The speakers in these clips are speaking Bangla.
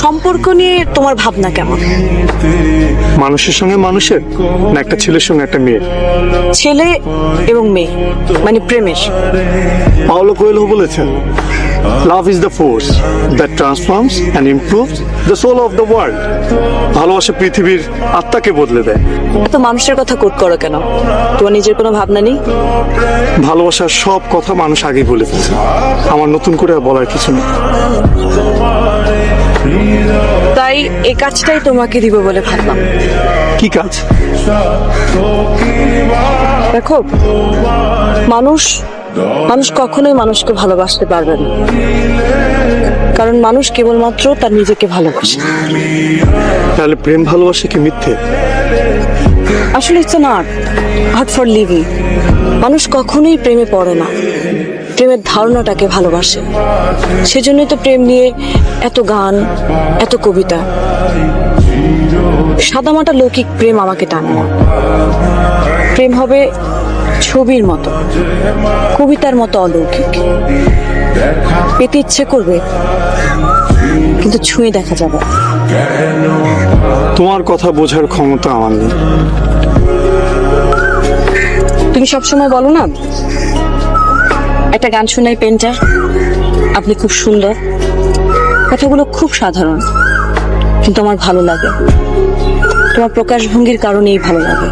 সম্পর্ক নিয়ে তোমার ভাবনা কেমন? মানুষের সঙ্গে মানুষের, না একটা ছেলের সঙ্গে একটা মেয়ের? ছেলে এবং মেয়ে মানে প্রেমের। পাওলো কোয়েলো বলেছেন, love is the force that transforms and improves the soul of the world. ভালোবাসা পৃথিবীর আত্মাকে বদলে দেয়। এত মানুষের কথা কোট করো কেন? তোমার নিজের কোনো ভাবনা নেই? ভালোবাসার সব কথা মানুষ আগেই বলে ফেলছে, আমার নতুন করে আর বলার কিছু নেই। তাই এই কাজটাই তোমাকে দিব বলে ভাবলাম। কি কাজ? দেখো, মানুষ মানুষ কখনোই মানুষকে ভালোবাসতে পারবে না, কারণ মানুষ কেবলমাত্র তার নিজেকে ভালোবাসে। তাহলে প্রেম ভালোবাসা কি মিথ্যে? আসলে it's an art for living. মানুষ কখনোই প্রেমে পড়ে না, প্রেমের ধারণাটাকে ভালোবাসে। সেজন্যই তো প্রেম নিয়ে এত গান, এত কবিতা। সাদামাটা লৌকিক প্রেম আমাকে টানে না। প্রেম হবে ছবির মতো, কবিতার মতো অলৌকিক। পেতে ইচ্ছে করবে, কিন্তু ছুঁয়ে দেখা যাবে। তোমার কথা বোঝার ক্ষমতা আমার নেই। তুমি সবসময় বলো না, একটা গান শোনাই পেন্টার, আপনি খুব সুন্দর। কথাগুলো খুব সাধারণ, কিন্তু আমার ভালো লাগে। তোমার প্রকাশভঙ্গির কারণেই ভালো লাগে।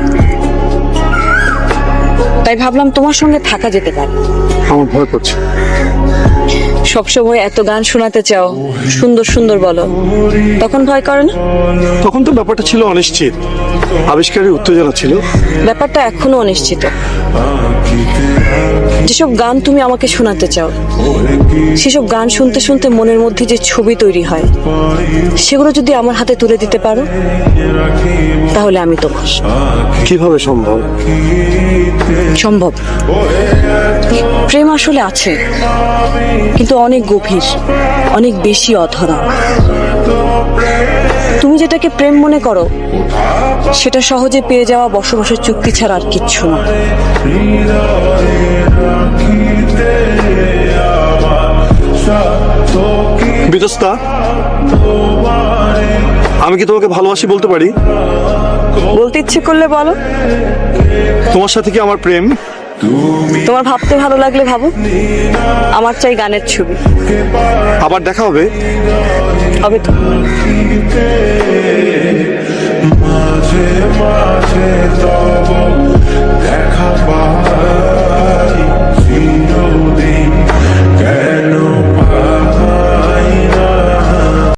তাই ভাবলাম তোমার সঙ্গে থাকা যেতে পারে। আমার ভয় করছে। সবসময় এত গান শোনাতে চাও, সুন্দর সুন্দর বলো, তখন ভয় করে না? তখন তো ব্যাপারটা ছিল অনিশ্চিত, আবিষ্কারের উত্তেজনা ছিল। ব্যাপারটা এখনো অনিশ্চিত। যেসব গান তুমি আমাকে শোনাতে চাও, সেসব গান শুনতে শুনতে মনের মধ্যে যে ছবি তৈরি হয়, সেগুলো যদি আমার হাতে তুলে দিতে পারো, তাহলে আমি তোমার। কিভাবে সম্ভব? সম্ভব। প্রেম আসলে আছে, কিন্তু অনেক গভীর, অনেক বেশি অধরা। তুমি যেটাকে প্রেম মনে করো, সেটা সহজে পেয়ে যাওয়া বসবাসের চুক্তি ছাড়া আর কিচ্ছু না। বিতস্তা, আমি কি তোমাকে ভালোবাসি বলতে পারি? বলতে ইচ্ছে করলে বলো। তোমার সাথে কি আমার প্রেম? তোমার ভাবতে ভালো লাগলে ভাবো। আমার চাই গানের ছবি। আবার দেখা হবে? হবে তো। মাঝে মাঝে তব দেখা পায়।